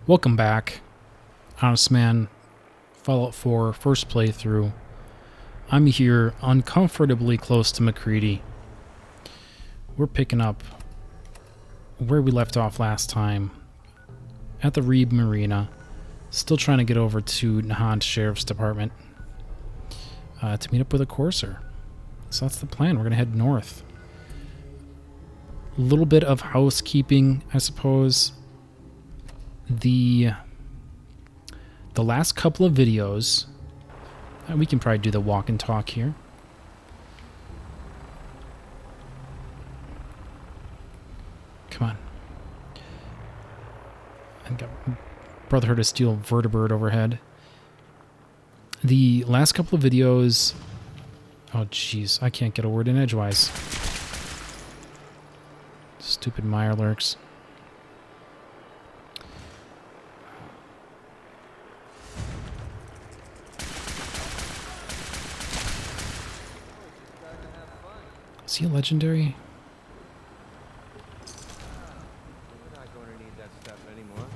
Welcome back, Honestman. Fallout 4 first playthrough. I'm here uncomfortably close to MacCready. We're picking up where we left off last time at the Reeb Marina. Still trying to get over to Nahant Sheriff's Department to meet up with a courser. So that's the plan. We're going to head north. A little bit of housekeeping, I suppose. The last couple of videos, we can probably do the walk and talk here. Come on. I got Brotherhood of Steel vertebrate overhead. The last couple of videos... Oh, jeez. I can't get a word in edgewise. Stupid Mirelurks. Is he a legendary? We're not going to need that stuff anymore.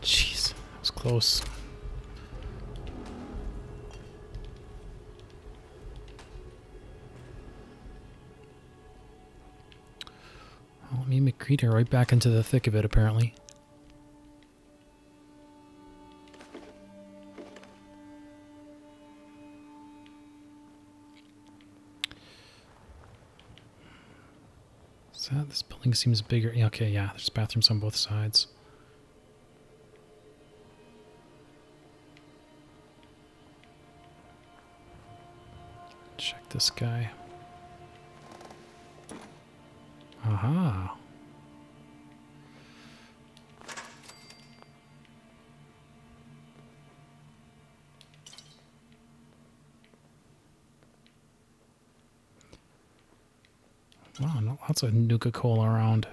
Jeez, that was close. Well, me and MacCready are right back into the thick of it, apparently. So this building seems bigger. Yeah, okay, yeah, there's bathrooms on both sides. Check this guy. Aha. Wow, lots of Nuka-Cola around.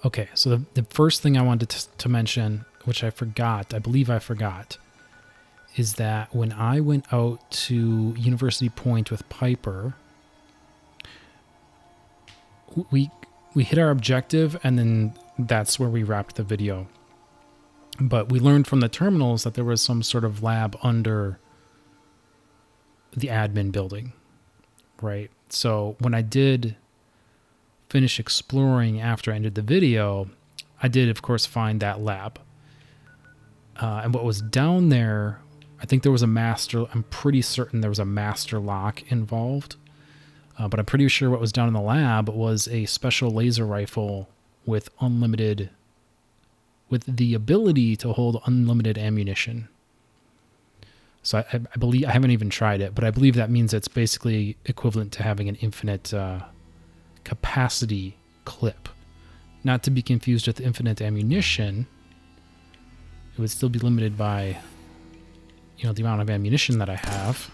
Okay, so the first thing I wanted to mention, which I forgot, I believe I forgot, is that when I went out to University Point with Piper, we hit our objective, and then that's where we wrapped the video. But we learned from the terminals that there was some sort of lab under the admin building, right? So when I did finish exploring after I ended the video, I did, of course, find that lab. And what was down there, I think there was a master... I'm pretty certain there was a master lock involved. But I'm pretty sure what was down in the lab was a special laser rifle with unlimited... with the ability to hold unlimited ammunition. So I believe... I haven't even tried it, but I believe that means it's basically equivalent to having an infinite capacity clip. Not to be confused with infinite ammunition. It would still be limited by, you know, the amount of ammunition that I have.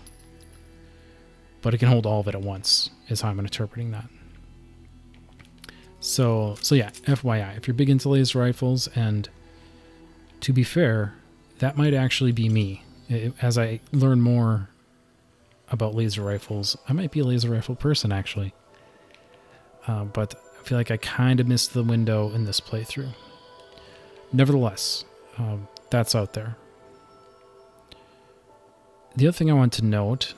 But it can hold all of it at once, is how I'm interpreting that. So yeah, FYI, if you're big into laser rifles, and to be fair, that might actually be me. As I learn more about laser rifles, I might be a laser rifle person, actually. But I feel like I kind of missed the window in this playthrough. Nevertheless, that's out there. The other thing I want to note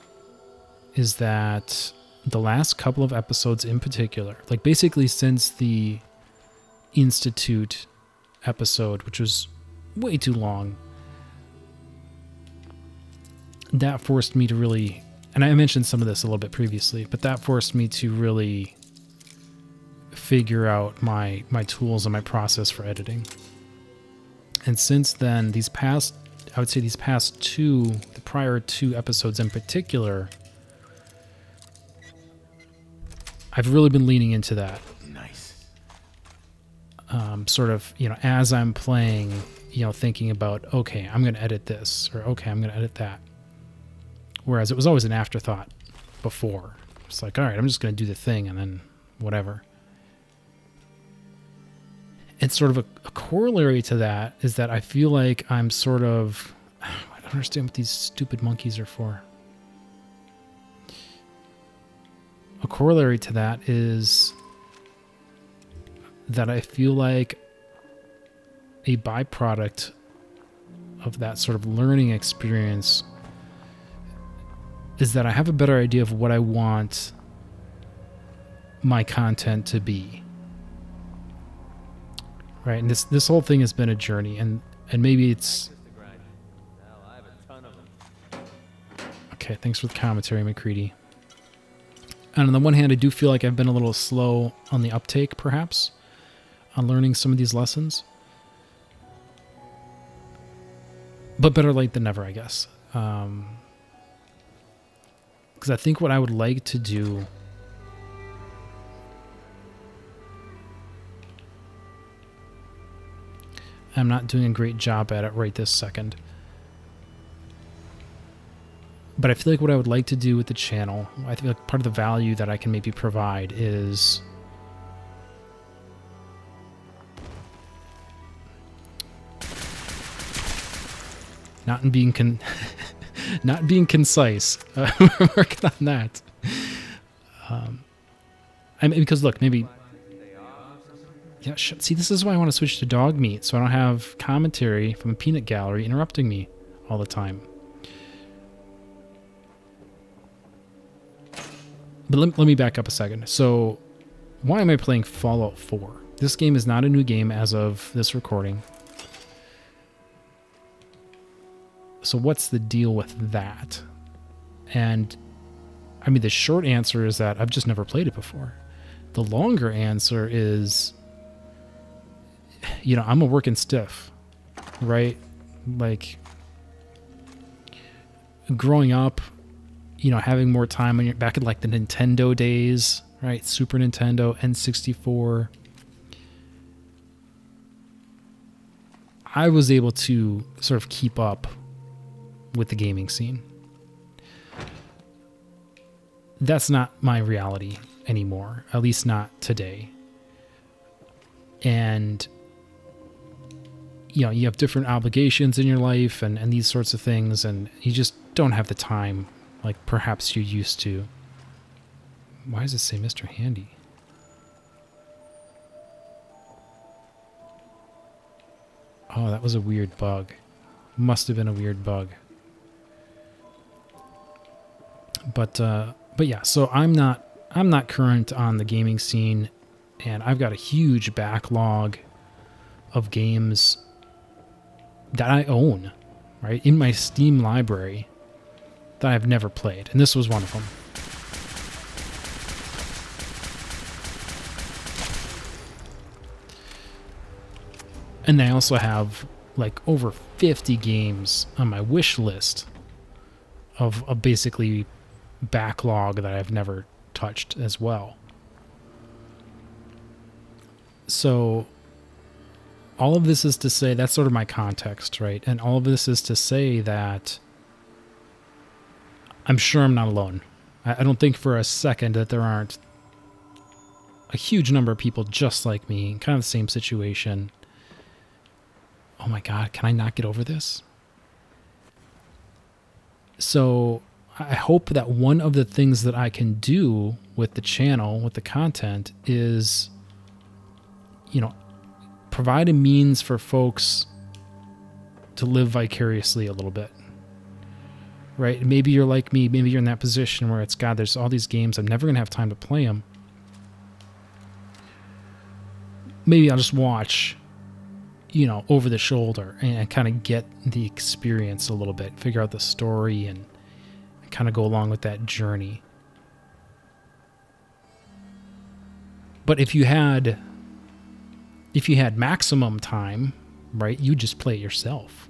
is that the last couple of episodes in particular, like basically since the Institute episode, which was way too long, that forced me to really, and I mentioned some of this a little bit previously, but that forced me to really figure out my tools and my process for editing. And since then, I would say these past two, the prior two episodes in particular, I've really been leaning into that. Nice. Sort of, as I'm playing, thinking about, okay, I'm going to edit this, or okay, I'm going to edit that. Whereas it was always an afterthought before. It's like, all right, I'm just going to do the thing and then whatever. And sort of a corollary to that is that I feel like I'm sort of, I don't understand what these stupid monkeys are for. A corollary to that is that I feel like a byproduct of that sort of learning experience is that I have a better idea of what I want my content to be. Right? And this whole thing has been a journey, and maybe it's... Hell, I have a ton of them. Okay, thanks for the commentary, MacCready. And on the one hand, I do feel like I've been a little slow on the uptake, perhaps, on learning some of these lessons. But better late than never, I guess. Because I think what I would like to do... I'm not doing a great job at it right this second. But I feel like what I would like to do with the channel, I feel like part of the value that I can maybe provide is not in being not being concise. We're working on that. I mean, because look, maybe. Yeah, see, this is why I want to switch to dog meat, so I don't have commentary from a peanut gallery interrupting me all the time. But let me back up a second. So, why am I playing Fallout 4? This game is not a new game as of this recording. So what's the deal with that? And, I mean, the short answer is that I've just never played it before. The longer answer is... I'm a working stiff, right? Like, growing up, having more time when you're back in like the Nintendo days, right? Super Nintendo, N64. I was able to sort of keep up with the gaming scene. That's not my reality anymore, at least not today. And you have different obligations in your life and these sorts of things, and you just don't have the time like perhaps you used to. Why does it say Mr. Handy? Oh, that was a weird bug. Must have been a weird bug. But yeah, so I'm not current on the gaming scene, and I've got a huge backlog of games that I own, right, in my Steam library that I've never played, and this was one of them. And I also have like over 50 games on my wish list of basically backlog that I've never touched as well. So all of this is to say, that's sort of my context, right? And all of this is to say that I'm sure I'm not alone. I don't think for a second that there aren't a huge number of people just like me, in kind of the same situation. Oh my God, can I not get over this? So I hope that one of the things that I can do with the channel, with the content, is, provide a means for folks to live vicariously a little bit. Right? Maybe you're like me. Maybe you're in that position where it's, God, there's all these games. I'm never going to have time to play them. Maybe I'll just watch, over the shoulder and kind of get the experience a little bit, figure out the story and kind of go along with that journey. But if you had maximum time, right, you just play it yourself,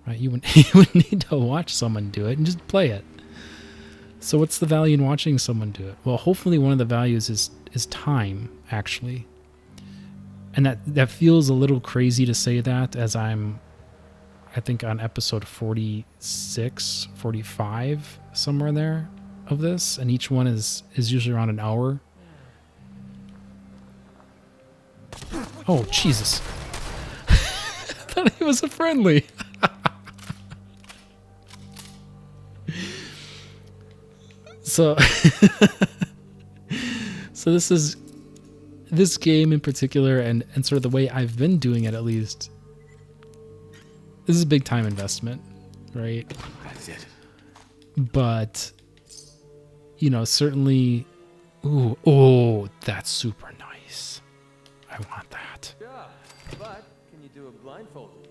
right? You wouldn't need to watch someone do it and just play it. So what's the value in watching someone do it? Well, hopefully one of the values is time, actually. And that feels a little crazy to say that, as I think on episode 46, 45, somewhere there of this, and each one is usually around an hour. Oh, Jesus. I thought he was a friendly. So, so this game in particular, and sort of the way I've been doing it, at least, this is a big time investment, right? That's it. But, you know, certainly, oh, that's super nice. I want that. Yeah, but can you do it blindfolded?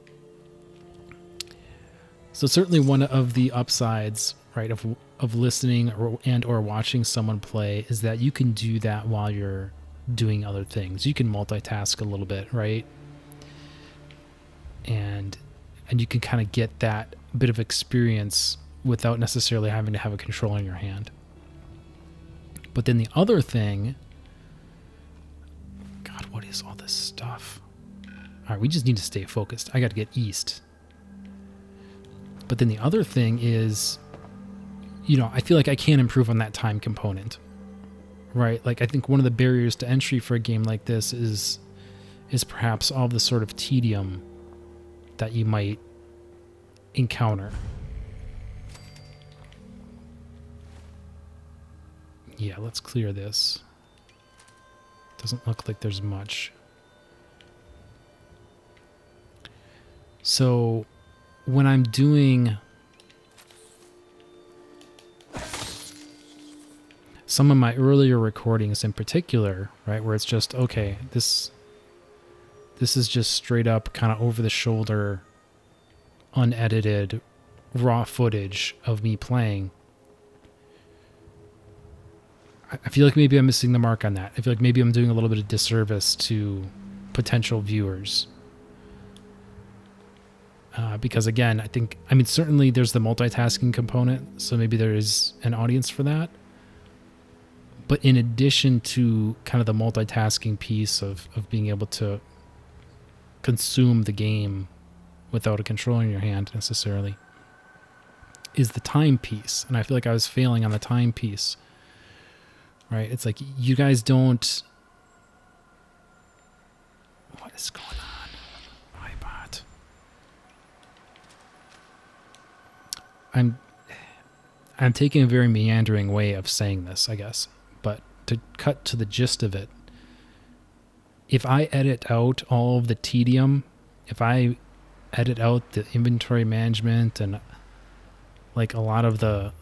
So certainly one of the upsides, right, of listening or watching someone play is that you can do that while you're doing other things. You can multitask a little bit, right? And you can kind of get that bit of experience without necessarily having to have a control in your hand. But then the other thing, God, what is all this stuff? All right, we just need to stay focused. I got to get east. But then the other thing is, you know, I feel like I can improve on that time component, right? Like, I think one of the barriers to entry for a game like this is perhaps all the sort of tedium that you might encounter. Yeah, let's clear this. Doesn't look like there's much. So when I'm doing some of my earlier recordings in particular, right, where it's just, okay, this is just straight up kind of over the shoulder, unedited, raw footage of me playing. I feel like maybe I'm missing the mark on that. I feel like maybe I'm doing a little bit of disservice to potential viewers. Because again, I mean, certainly there's the multitasking component, so maybe there is an audience for that. But in addition to kind of the multitasking piece of being able to consume the game without a control in your hand necessarily, is the time piece. And I feel like I was failing on the time piece. Right? It's like, you guys don't... What is going on? My bot. I'm taking a very meandering way of saying this, I guess. But to cut to the gist of it, if I edit out all of the tedium, if I edit out the inventory management and like a lot of the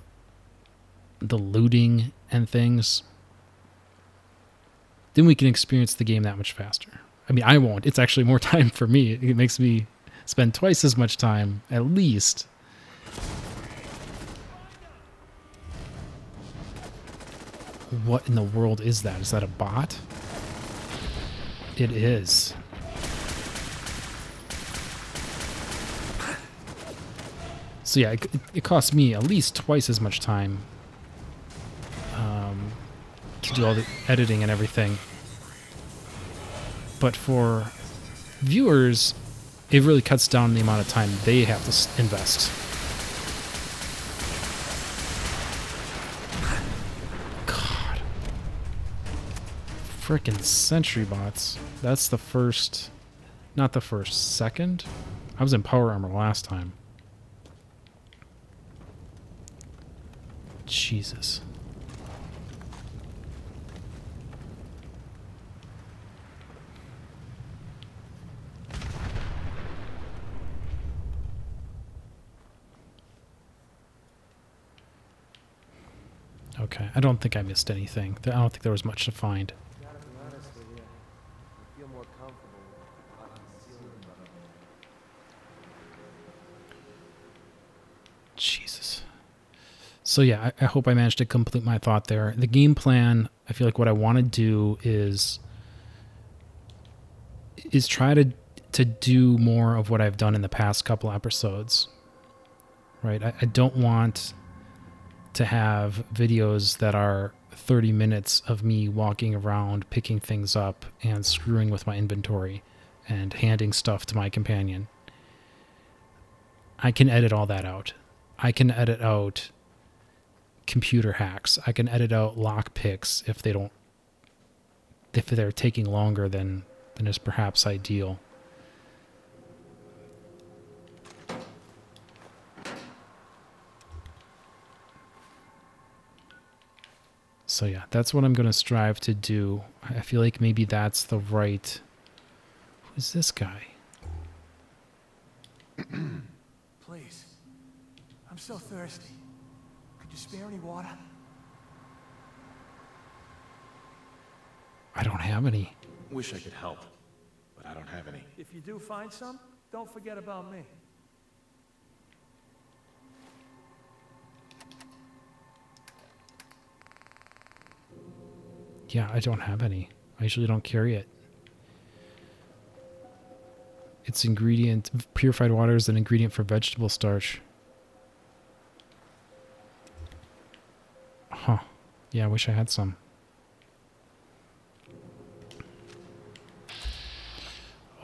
looting and things, then we can experience the game that much faster. I mean, I won't. It's actually more time for me. It makes me spend twice as much time, at least. What in the world is that? Is that a bot? It is. So yeah, it costs me at least twice as much time to do all the editing and everything. But for viewers, it really cuts down the amount of time they have to invest. God. Frickin' sentry bots. That's the first... Not the first, second? I was in power armor last time. Jesus. Okay, I don't think I missed anything. I don't think there was much to find. Gotta be honest with you. I feel more comfortable concealing better. Jesus. So yeah, I hope I managed to complete my thought there. The game plan, I feel like what I want to do is try to do more of what I've done in the past couple episodes. Right? I don't want to have videos that are 30 minutes of me walking around, picking things up, and screwing with my inventory and handing stuff to my companion. I can edit all that out. I can edit out computer hacks. I can edit out lock picks if they're taking longer than is perhaps ideal. So yeah, that's what I'm going to strive to do. I feel like maybe that's the right... Who's this guy? Please. I'm so thirsty. Could you spare any water? I don't have any. Wish I could help, but I don't have any. If you do find some, don't forget about me. Yeah, I don't have any. I usually don't carry it. Its ingredient, purified water is an ingredient for vegetable starch. Huh. Yeah, I wish I had some.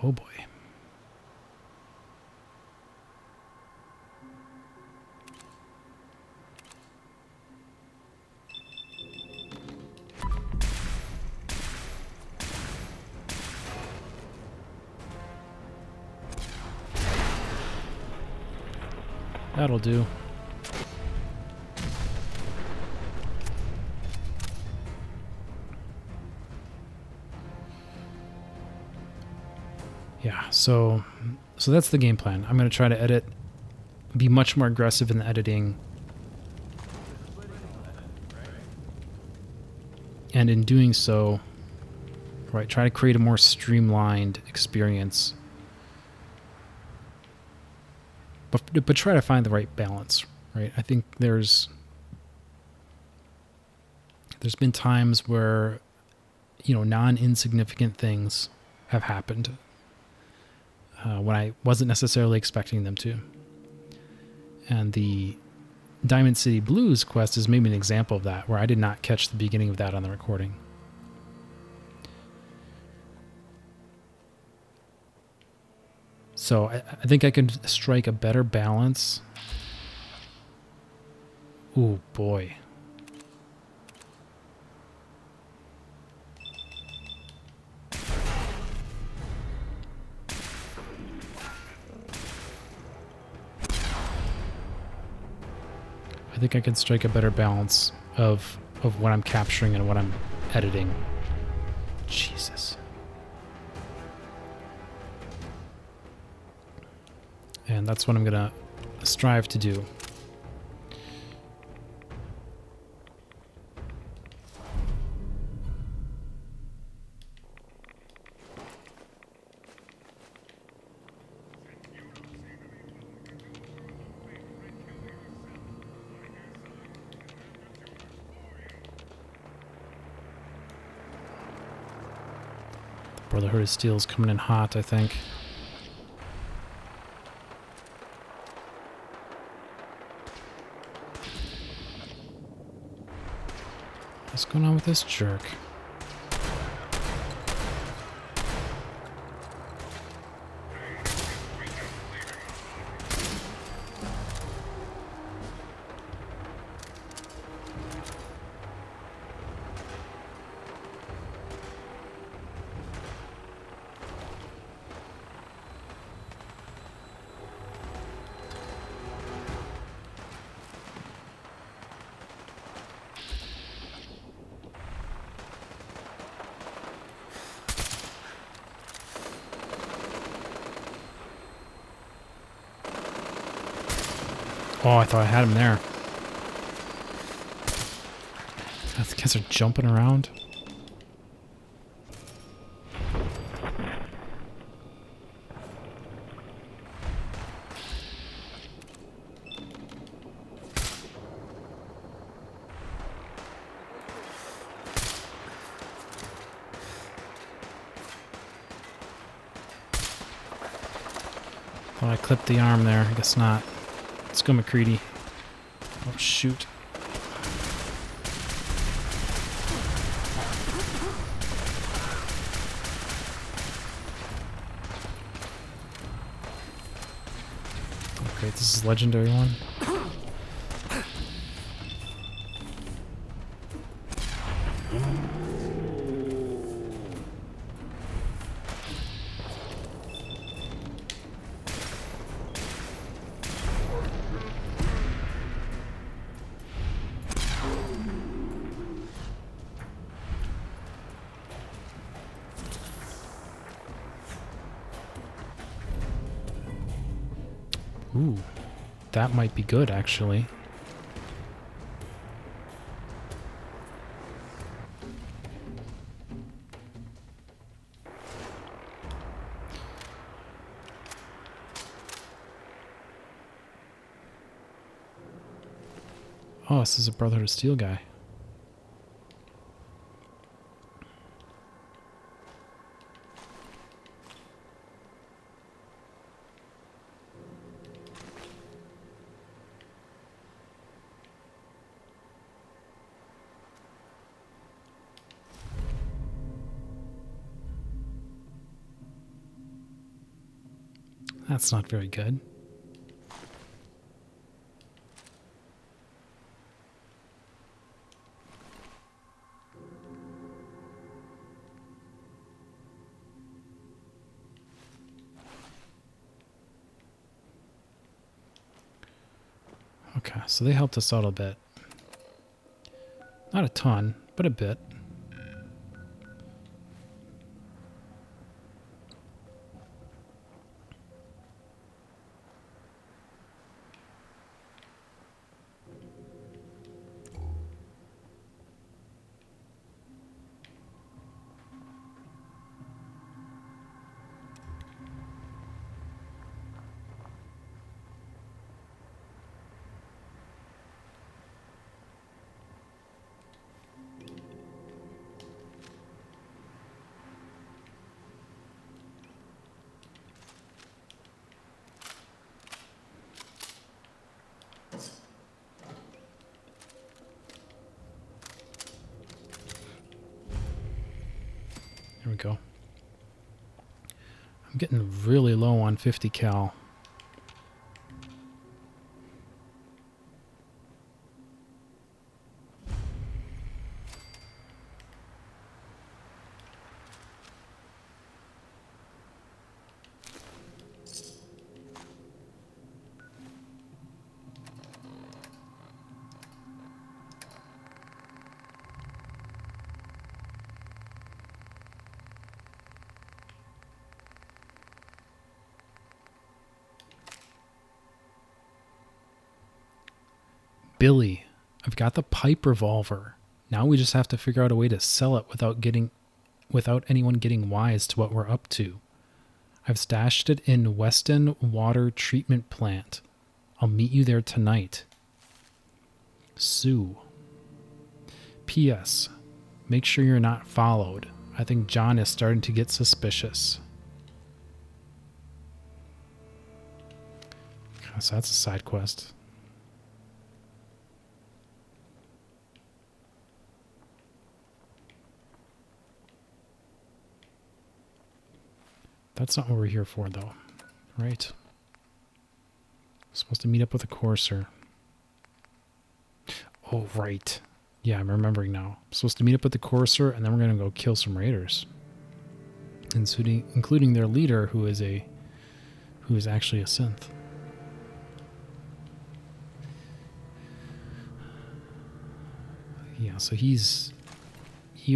Oh boy. That'll do. Yeah, so that's the game plan. I'm going to try to edit, be much more aggressive in the editing. And in doing so, right, try to create a more streamlined experience. But try to find the right balance, right? I think there's been times where, non-insignificant things have happened when I wasn't necessarily expecting them to. And the Diamond City Blues quest is maybe an example of that, where I did not catch the beginning of that on the recording. So I think I can strike a better balance. Ooh, boy. I think I can strike a better balance of what I'm capturing and what I'm editing. Jesus. And that's what I'm going to strive to do. Brotherhood of Steel's coming in hot, I think. What's going on with this jerk? Oh, I thought I had him there. These guys are jumping around. Thought I clipped the arm there. I guess not. Let's go, MacCready. Oh, shoot. Wait, this is legendary one? Ooh, that might be good, actually. Oh, this is a Brotherhood of Steel guy. That's not very good. Okay, so they helped us out a bit. Not a ton, but a bit. There we go. I'm getting really low on 50 cal. Billy, I've got the pipe revolver. Now we just have to figure out a way to sell it without anyone getting wise to what we're up to. I've stashed it in Weston Water Treatment Plant. I'll meet you there tonight. Sue. P.S. Make sure you're not followed. I think John is starting to get suspicious. So that's a side quest. That's not what we're here for, though. Right? Supposed to meet up with a courser. Oh, right. Yeah, I'm remembering now. I'm supposed to meet up with the courser, and then we're going to go kill some raiders. Including their leader, who is actually a synth. Yeah, so he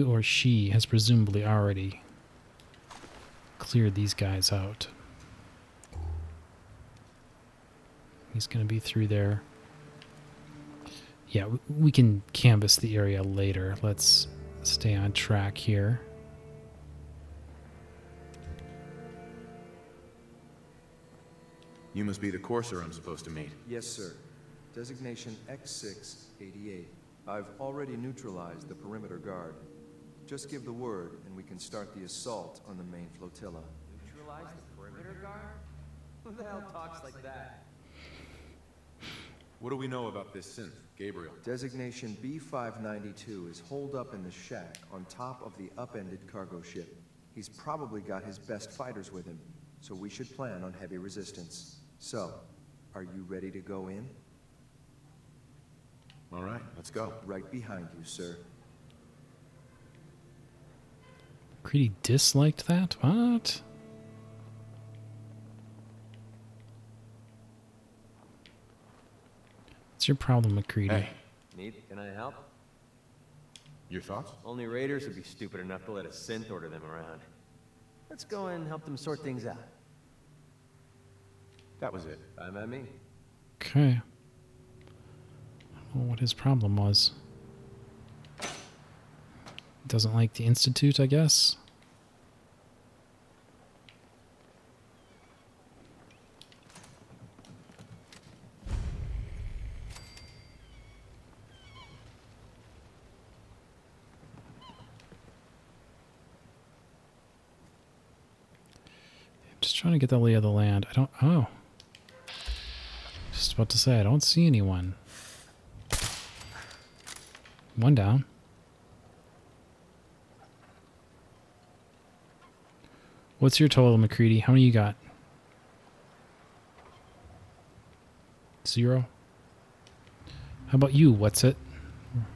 or she has presumably already cleared these guys out. He's going to be through there. Yeah, we can canvass the area later. Let's stay on track here. You must be the courser I'm supposed to meet. Yes, sir. Designation X688. I've already neutralized the perimeter guard. Just give the word, and we can start the assault on the main flotilla. Neutralize the perimeter guard? Who the hell talks like that? What do we know about this synth, Gabriel? Designation B592 is holed up in the shack on top of the upended cargo ship. He's probably got his best fighters with him, so we should plan on heavy resistance. So, Are you ready to go in? All right, let's go. Right behind you, sir. MacCready disliked that? What? What's your problem, MacCready? Hey, Need? Can I help? your thoughts? Only raiders would be stupid enough to let a synth order them around. Let's go and help them sort things out. That was it. Fine by me. Okay. I don't know what his problem was. Doesn't like the Institute, I guess. Just trying to get the lay of the land. I don't... Oh. Just about to say, I don't see anyone. One down. What's your total, MacCready? How many you got? 0? How about you? What's it?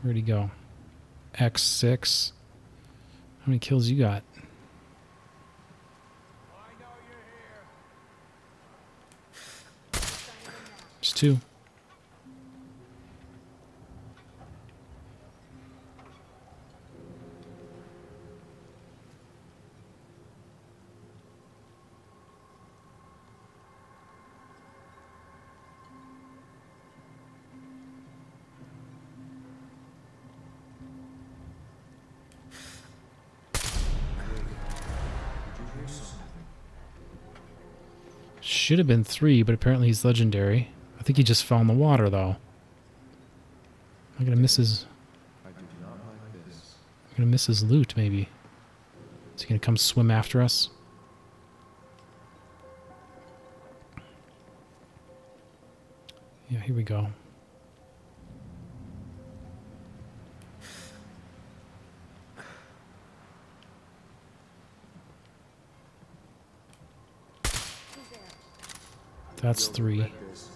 Where'd he go? X6. How many kills you got? Just 2. Should have been 3, but apparently he's legendary. I think he just fell in the water, though. I'm gonna miss his... I do not like this. I'm gonna miss his loot, maybe. Is he gonna come swim after us? Yeah, here we go. That's 3. Regret this.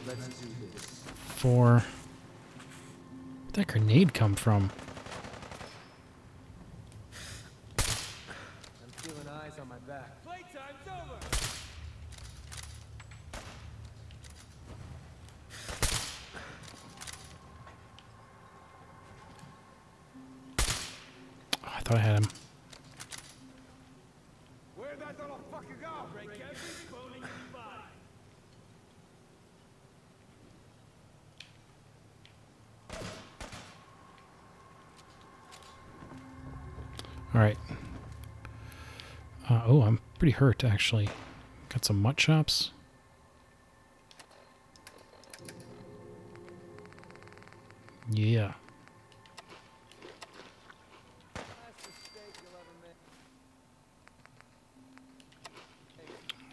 Let's do this. 4. Where'd that grenade come from? I'm feeling eyes on my back. Playtime's over! Oh, I thought I had him. Where'd that little fucker go? Break every bone in your body. Alright. Oh, I'm pretty hurt, actually. Got some mutt chops. Yeah.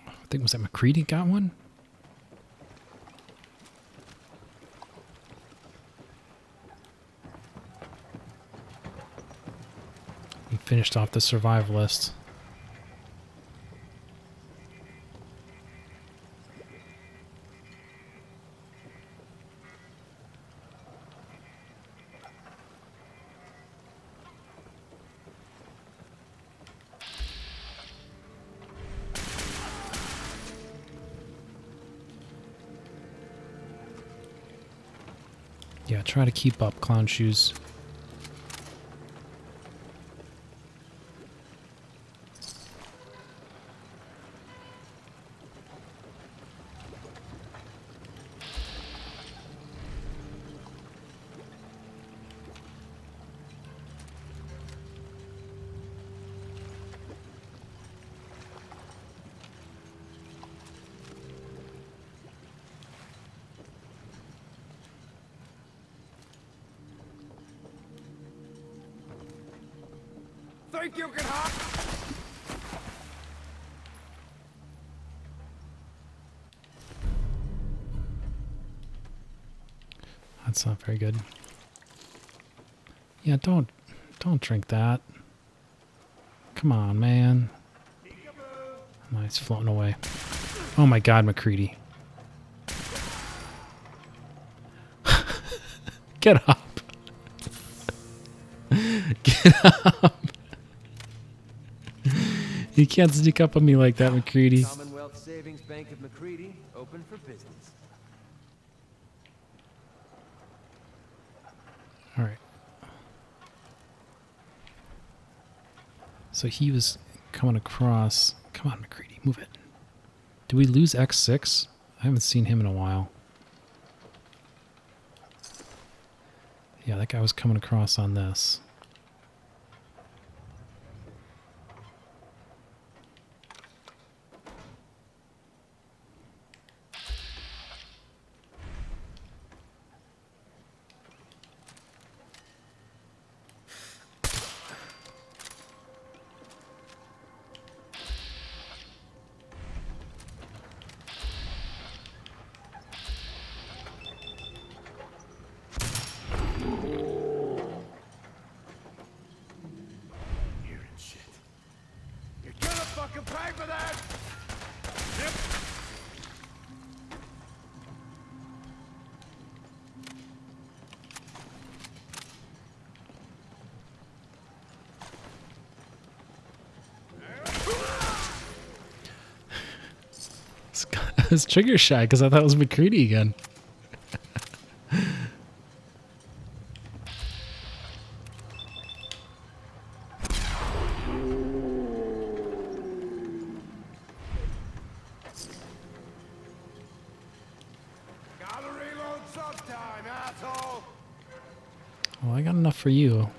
I think, was that MacCready got one? He finished off the survivalist. Yeah, try to keep up, clown shoes. Think you can hide? That's not very good. Yeah, don't Don't drink that. Come on, man. Nice, floating away. Oh my god, MacCready. Get up. Get up. You can't sneak up on me like that, MacCready. Commonwealth Savings Bank of MacCready, open for business. All right. So he was coming across. Come on, MacCready, move it. Did we lose X6? I haven't seen him in a while. Yeah, that guy was coming across on this. Fucking pay for that! Yep. I was trigger shy because I thought it was MacCready again. Gotta reload sometime, asshole! Well, I got enough for you.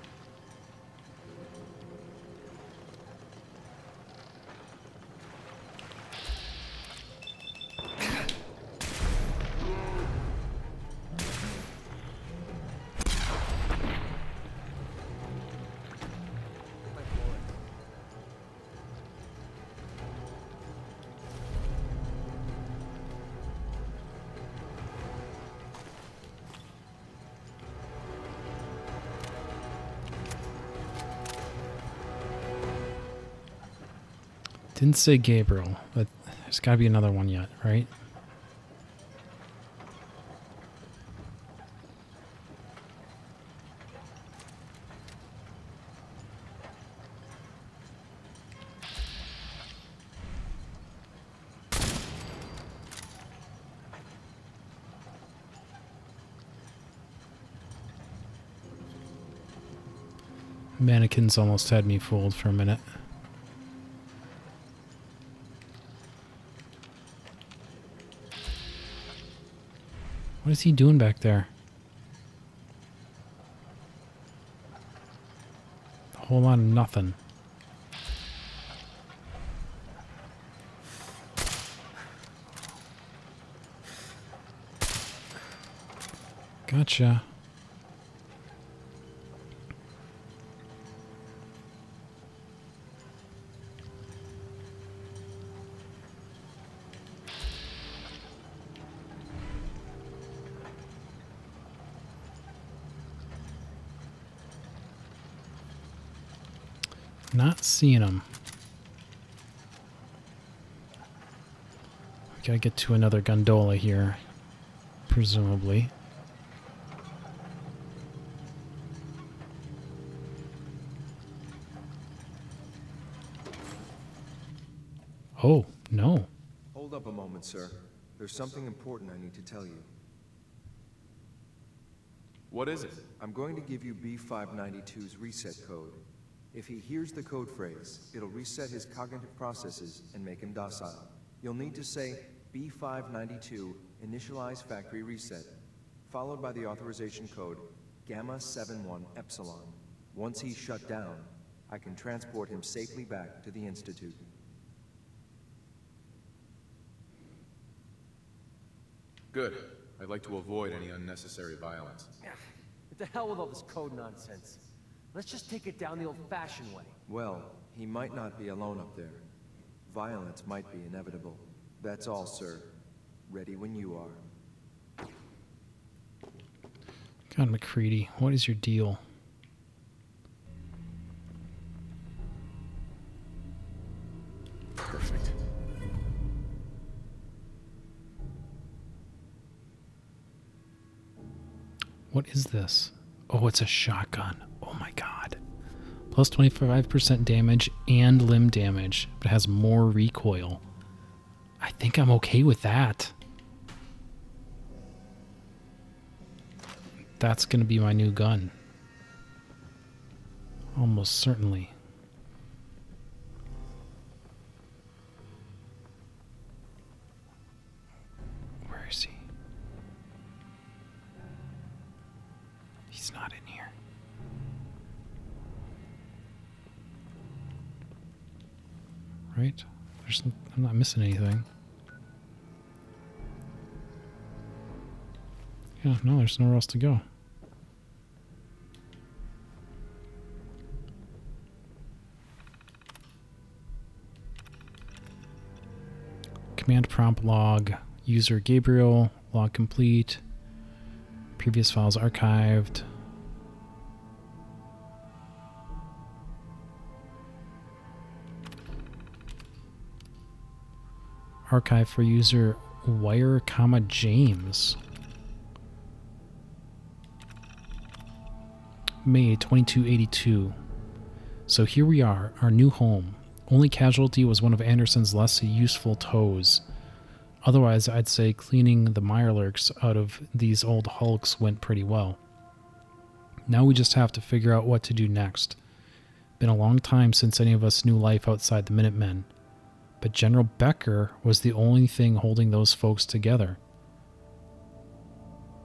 Didn't say Gabriel, but there's got to be another one yet, right? Mannequins almost had me fooled for a minute. What is he doing back there? A whole lot of nothing. Gotcha. Not seeing him. We gotta get to another gondola here, presumably. Oh, no. Hold up a moment, sir. There's something important I need to tell you. What is it? I'm going to give you B592's reset code. If he hears the code phrase, it'll reset his cognitive processes and make him docile. You'll need to say B592 initialize factory reset, followed by the authorization code Gamma 71 Epsilon. Once he's shut down, I can transport him safely back to the Institute. Good. I'd like to avoid any unnecessary violence. What the hell with all this code nonsense? Let's just take it down the old-fashioned way. Well, he might not be alone up there. Violence might be inevitable. That's all, sir. Ready when you are. God, MacCready, what is your deal? What is this? Oh, it's a shotgun. Oh my god. Plus 25% damage and limb damage, but has more recoil. I think I'm okay with that. That's going to be my new gun. Almost certainly. Where is he? He's not in here. Right? I'm not missing anything. Yeah, no, there's nowhere else to go. Command prompt log, user Gabriel, log complete, previous files archived. Archive for user wire, James. May 2282. So here we are, our new home. Only casualty was one of Anderson's less useful toes. Otherwise, I'd say cleaning the mirelurks out of these old hulks went pretty well. Now we just have to figure out what to do next. Been a long time since any of us knew life outside the Minutemen. But General Becker was the only thing holding those folks together.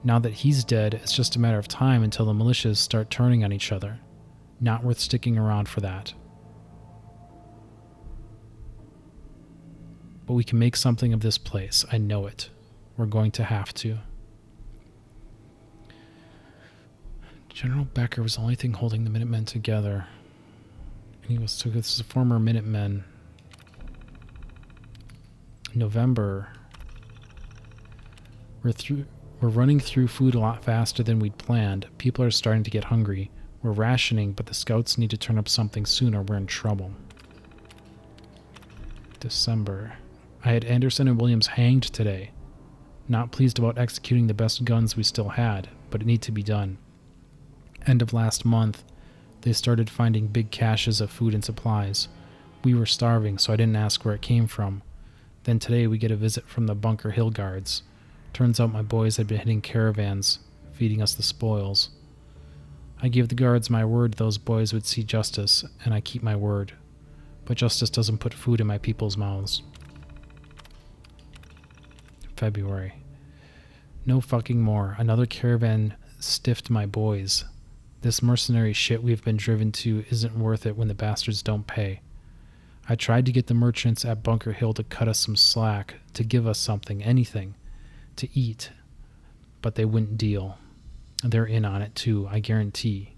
Now that he's dead, it's just a matter of time until the militias start turning on each other. Not worth sticking around for that. But we can make something of this place. I know it. We're going to have to. General Becker was the only thing holding the Minutemen together. And he was, so this is a former Minutemen. November. We're running through food a lot faster than we'd planned. People are starting to get hungry. We're rationing, but the scouts need to turn up something soon or we're in trouble. December. I had Anderson and Williams hanged today. Not pleased about executing the best guns we still had, but it needed to be done. End of last month, they started finding big caches of food and supplies. We were starving, so I didn't ask where it came from. Then today we get a visit from the Bunker Hill Guards. Turns out my boys had been hitting caravans, feeding us the spoils. I gave the guards my word those boys would see justice, and I keep my word. But justice doesn't put food in my people's mouths. February. No fucking more. Another caravan stiffed my boys. This mercenary shit we've been driven to isn't worth it when the bastards don't pay. I tried to get the merchants at Bunker Hill to cut us some slack, to give us something, anything, to eat, but they wouldn't deal. They're in on it too, I guarantee.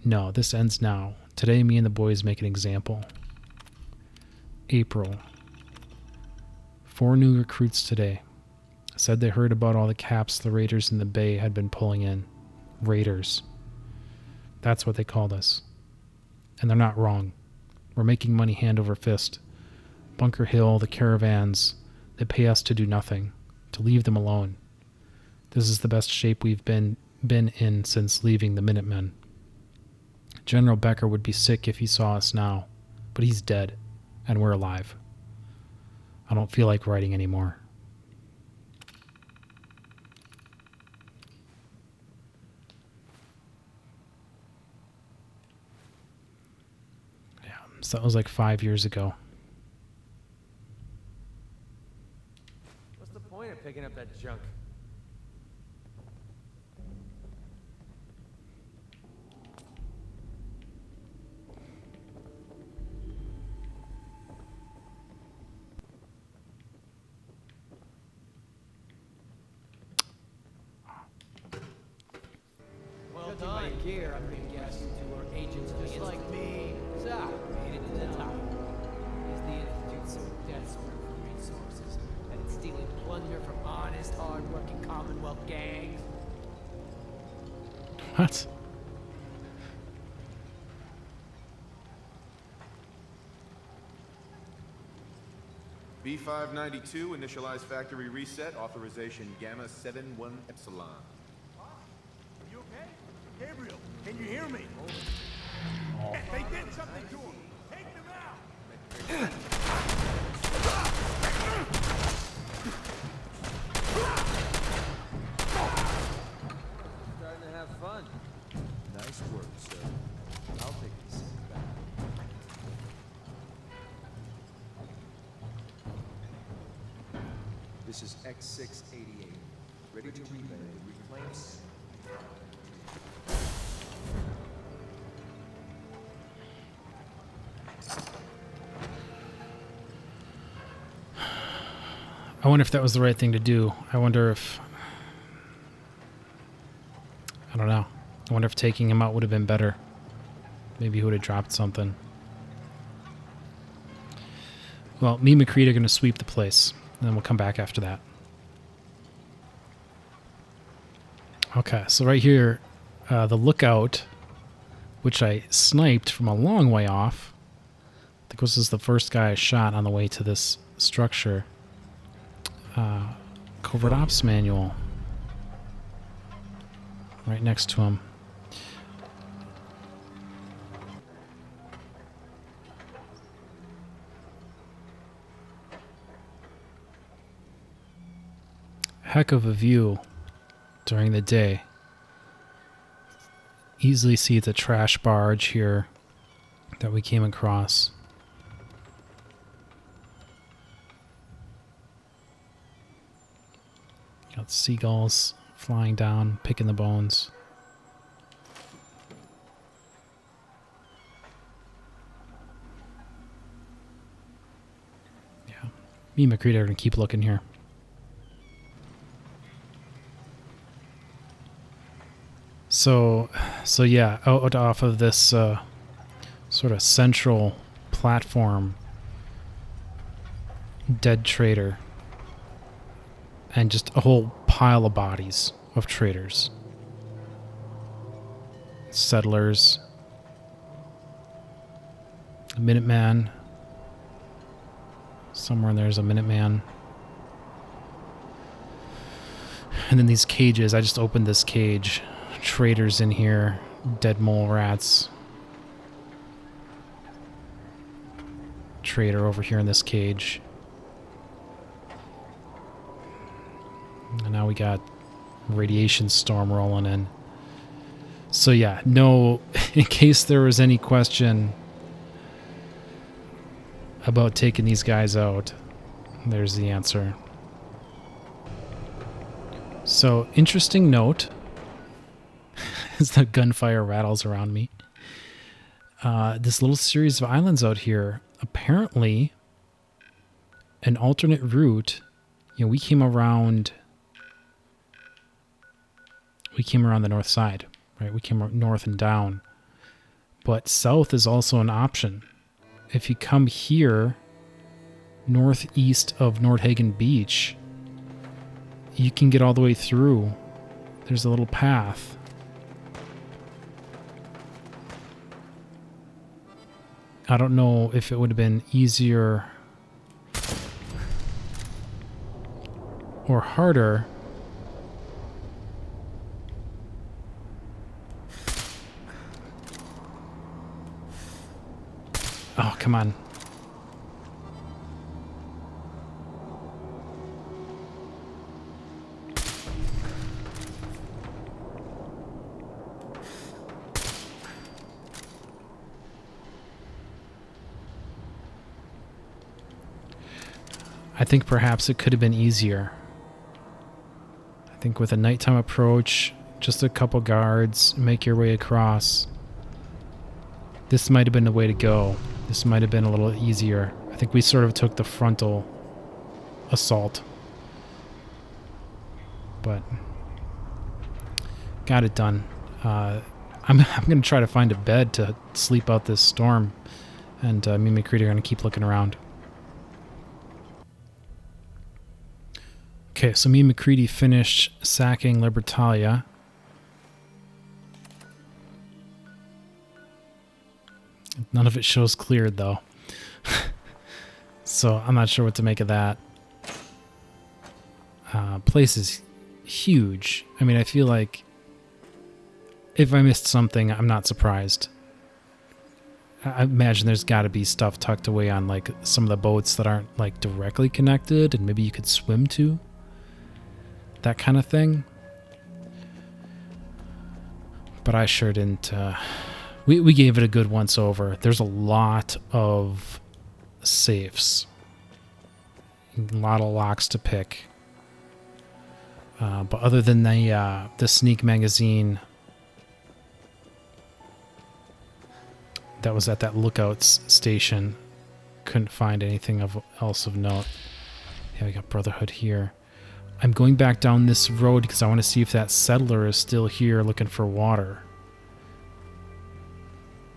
No, this ends now. Today me and the boys make an example. April. 4 new recruits today. Said they heard about all the caps the raiders in the bay had been pulling in. Raiders. That's what they called us. And they're not wrong. We're making money hand over fist. Bunker Hill, the caravans, they pay us to do nothing, to leave them alone. This is the best shape we've been in since leaving the Minutemen. General Becker would be sick if he saw us now, but he's dead, and we're alive. I don't feel like writing anymore. So that was like 5 years ago. What's the point of picking up that junk? Well done. Gear, I'm gonna guess, to our agents just like me. So, made it to the top. Is the Institute so desperate for resources that it's stealing plunder from honest, hard-working Commonwealth gangs? What? B592, initialize factory reset, authorization Gamma 71 Epsilon. You Gabriel, can you hear me? They did something to him. Take them out. Starting to have fun. Nice work, sir. I'll take the synth back. This is X688. Ready to relay the reclaim synth. I wonder if that was the right thing to do. I wonder if... I don't know. I wonder if taking him out would have been better. Maybe he would have dropped something. Well, me and MacCready are going to sweep the place, and then we'll come back after that. Okay, so right here, the lookout, which I sniped from a long way off. I think this is the first guy I shot on the way to this structure. Covert Ops Manual. Right next to him. Heck of a view during the day. Easily see the trash barge here that we came across. Got seagulls flying down, picking the bones. Yeah, me and MacCready are going to keep looking here. So yeah, out off of this sort of central platform, dead trader. And just a whole pile of bodies of traders. Settlers. A Minuteman. Somewhere in there's a Minuteman. And then these cages. I just opened this cage. Traders in here. Dead mole rats. Trader over here in this cage. And now we got radiation storm rolling in. So yeah, no, in case there was any question about taking these guys out, there's the answer. So, interesting note, as the gunfire rattles around me, this little series of islands out here, apparently an alternate route, we came around the north side, right? We came north and down. But south is also an option. If you come here, northeast of Nordhagen Beach, you can get all the way through. There's a little path. I don't know if it would have been easier or harder. Oh, come on. I think perhaps it could have been easier. I think with a nighttime approach, just a couple guards, make your way across. This might have been the way to go. This might have been a little easier. I think we sort of took the frontal assault. But got it done. I'm going to try to find a bed to sleep out this storm. And me and MacCready are going to keep looking around. Okay, so me and MacCready finished sacking Libertalia. None of it shows cleared, though. So I'm not sure what to make of that. Place is huge. I mean, I feel like If I missed something, I'm not surprised. I imagine there's got to be stuff tucked away on like some of the boats that aren't like directly connected and maybe you could swim to. That kind of thing. But I sure didn't. We gave it a good once over. There's a lot of safes. A lot of locks to pick. But other than the sneak magazine that was at that lookouts station, couldn't find anything else of note. Yeah, we got Brotherhood here. I'm going back down this road because I want to see if that settler is still here looking for water.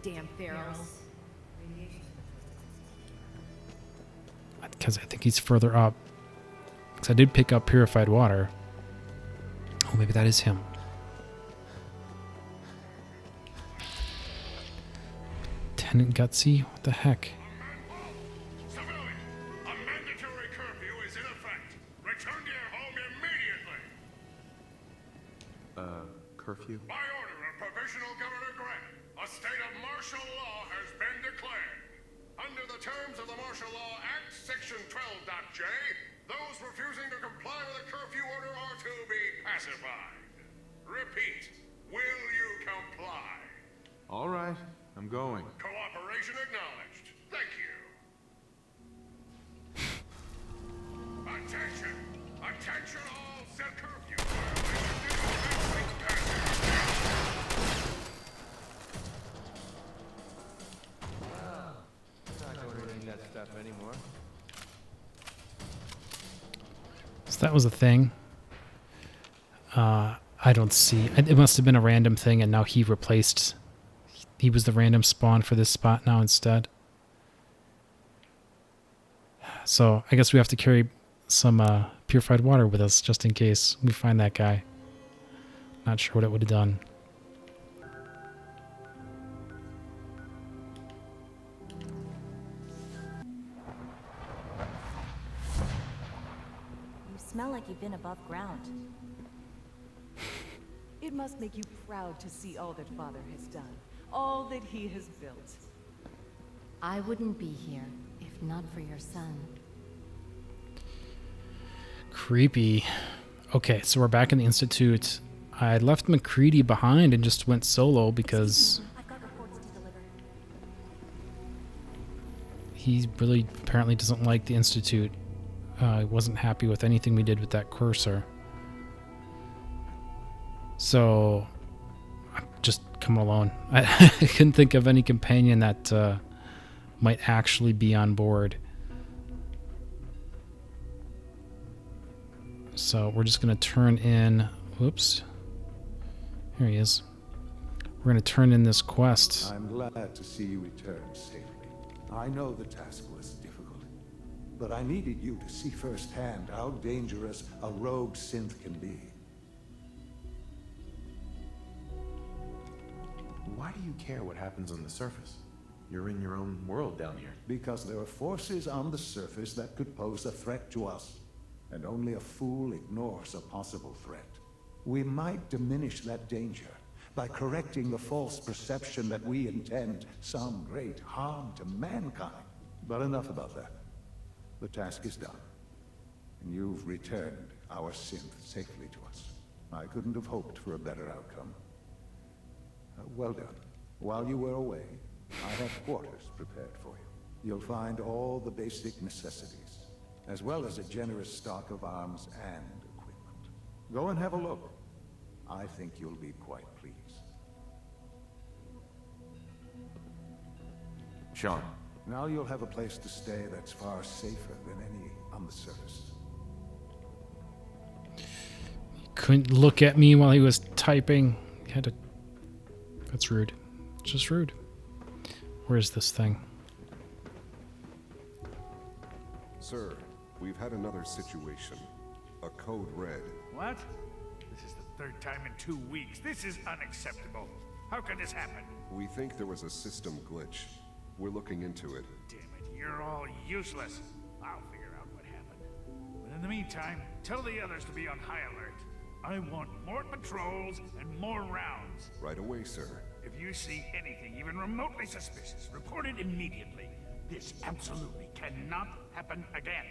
Damn pharaohs. Because I think he's further up. Because I did pick up purified water. Oh, maybe that is him. Lieutenant Gutsy? What the heck? Civilian, a mandatory curfew is in effect. Return to your home immediately. Curfew? By order of Provisional Governor Grant, a state of martial law has been declared. Under the terms of the Martial Law Act, Section 12.J, those refusing to comply with a curfew order are to be pacified. Repeat, will you comply? All right, I'm going. Cooperation acknowledged. Thank you. Attention! Attention all! Set curfew violation due to Not ordering that stuff anymore. So that was a thing. I don't see. It must have been a random thing, and now he replaced. He was the random spawn for this spot now instead. So I guess we have to carry some purified water with us just in case we find that guy. Not sure what it would have done. You smell like you've been above ground. It must make you proud to see all that Father has done, all that he has built. I wouldn't be here if not for your son. Creepy. Okay, so we're back in the Institute. I left MacCready behind and just went solo because I've got reports to deliver. he really apparently doesn't like the Institute. He wasn't happy with anything we did with that cursor. So, I'm just coming alone. I couldn't think of any companion that might actually be on board. So, we're just going to turn in... Whoops. Here he is. We're going to turn in this quest. I'm glad to see you return safely. I know the task was difficult, but I needed you to see firsthand how dangerous a rogue synth can be. Why do you care what happens on the surface? You're in your own world down here. Because there are forces on the surface that could pose a threat to us, and only a fool ignores a possible threat. We might diminish that danger by correcting the false perception that we intend some great harm to mankind. But enough about that. The task is done, and you've returned our synth safely to us. I couldn't have hoped for a better outcome. Well done. While you were away, I have quarters prepared for you. You'll find all the basic necessities, as well as a generous stock of arms and equipment. Go and have a look. I think you'll be quite pleased. Sean, Now you'll have a place to stay that's far safer than any on the surface. He couldn't look at me while he was typing. He had to... That's rude. Just rude. Where's this thing? Sir, we've had another situation. A code red. What? This is the third time in 2 weeks. This is unacceptable. How can this happen? We think there was a system glitch. We're looking into it. Damn it, you're all useless. I'll figure out what happened. But in the meantime, tell the others to be on high alert. I want more patrols and more rounds. Right away, sir. If you see anything even remotely suspicious, report it immediately. This absolutely cannot happen again.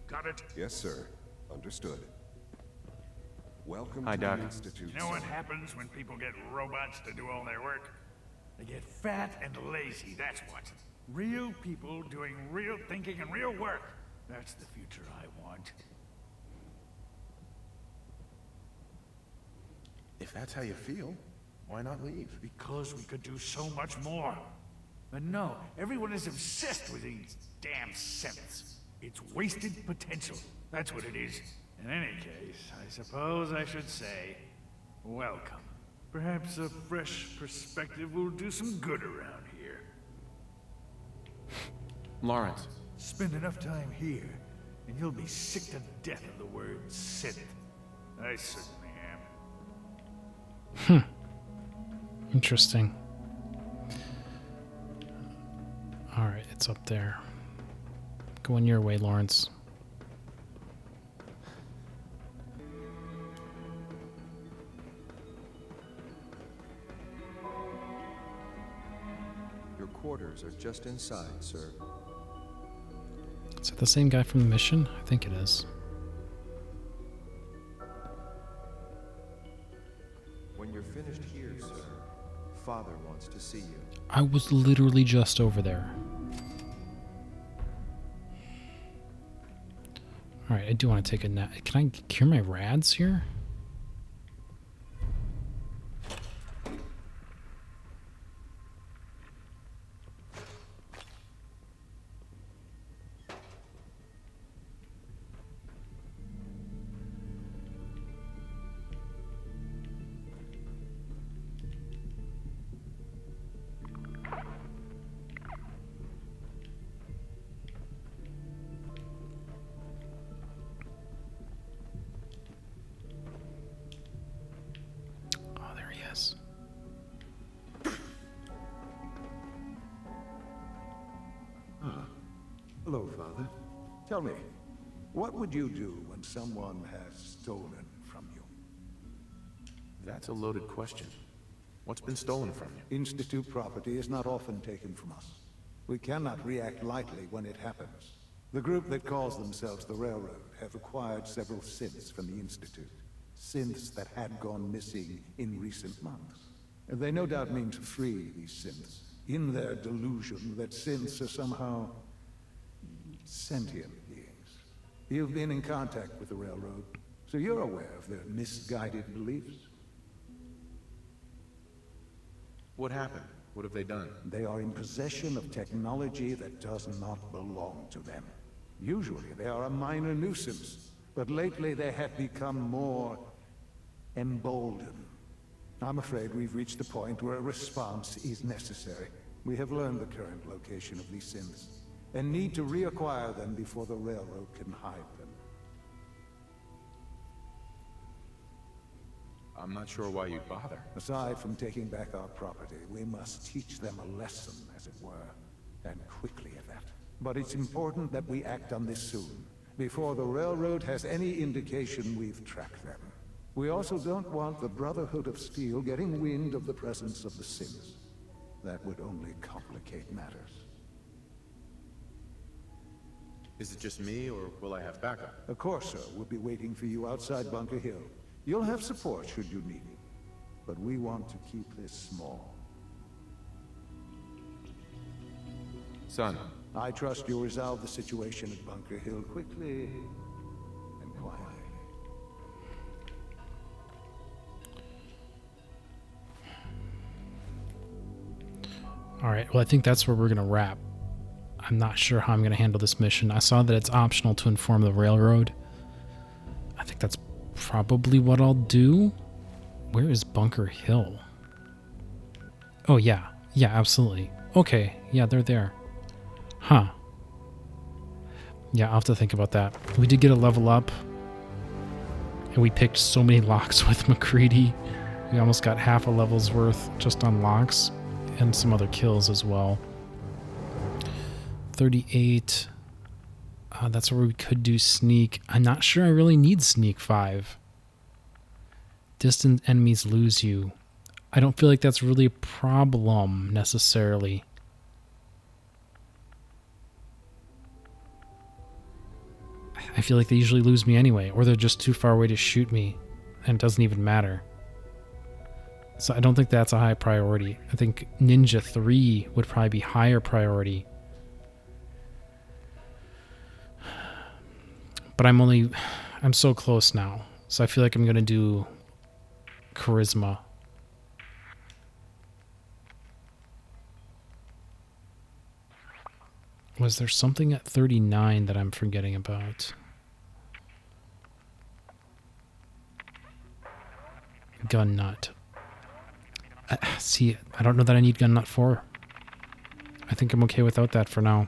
Got it? Yes, sir. Understood. Welcome Hi, to Doc. the Institute, You know what sir. happens when people get robots to do all their work? They get fat and lazy, that's what. Real people doing real thinking and real work. That's the future I want. If that's how you feel, why not leave? Because we could do so much more. But no, everyone is obsessed with these damn synths. It's wasted potential. That's what it is. In any case, I suppose I should say, welcome. Perhaps a fresh perspective will do some good around here. Lawrence. Spend enough time here, and you'll be sick to death of the word synth. I certainly am. Interesting. Alright, it's up there. Going your way, Lawrence. Your quarters are just inside, sir. Is it the same guy from the mission? I think it is. When you're finished here, sir, Father wants to see you. I was literally just over there. Alright, I do want to take a nap. Can I cure my rads here? Oh, there he is. Hello, Father. Tell me, what would you do when someone has stolen from you? That's a loaded question. What's been stolen from you? Institute property is not often taken from us. We cannot react lightly when it happens. The group that calls themselves the Railroad have acquired several synths from the Institute. Synths that had gone missing in recent months. And they no doubt mean to free these synths, in their delusion that synths are somehow sentient beings. You've been in contact with the Railroad, so you're aware of their misguided beliefs. What happened? What have they done? They are in possession of technology that does not belong to them. Usually they are a minor nuisance, but lately they have become more emboldened. I'm afraid we've reached the point where a response is necessary. We have learned the current location of these synths, and need to reacquire them before the Railroad can hide them. I'm not sure why you'd bother. Aside from taking back our property, we must teach them a lesson, as it were, and quickly at that. But it's important that we act on this soon, before the Railroad has any indication we've tracked them. We also don't want the Brotherhood of Steel getting wind of the presence of the synths. That would only complicate matters. Is it just me, or will I have backup? Of course, sir. We'll be waiting for you outside Bunker Hill. You'll have support should you need it. But we want to keep this small. Son. I trust you'll resolve the situation at Bunker Hill quickly and quietly. Alright, well I think that's where we're going to wrap. I'm not sure how I'm going to handle this mission. I saw that it's optional to inform the Railroad. I think that's probably what I'll do. Where is Bunker Hill? Oh yeah, yeah, absolutely. Okay, yeah, they're there. Huh. Yeah, I'll have to think about that. We did get a level up. And we picked so many locks with MacCready. We almost got half a level's worth just on locks. And some other kills as well. 38. That's where we could do sneak. I'm not sure I really need sneak 5. Distant enemies lose you. I don't feel like that's really a problem necessarily. I feel like they usually lose me anyway, or they're just too far away to shoot me, and it doesn't even matter. So I don't think that's a high priority. I think Ninja 3 would probably be higher priority. But I'm so close now. So I feel like I'm going to do Charisma. Was there something at 39 that I'm forgetting about? Gun nut. See, I don't know that I need gun nut 4. I think I'm okay without that for now.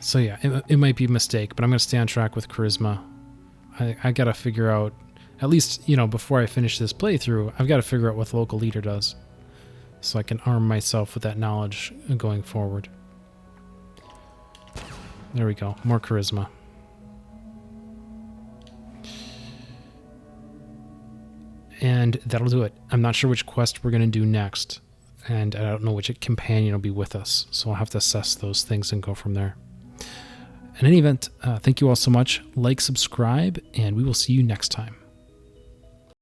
So yeah, it might be a mistake, but I'm going to stay on track with Charisma. I got to figure out, at least, you know, before I finish this playthrough, I've got to figure out what the local leader does, so I can arm myself with that knowledge going forward. There we go, more Charisma. And that'll do it. I'm not sure which quest we're going to do next, and I don't know which companion will be with us, so I'll have to assess those things and go from there. In any event, thank you all so much. Like, subscribe, and we will see you next time.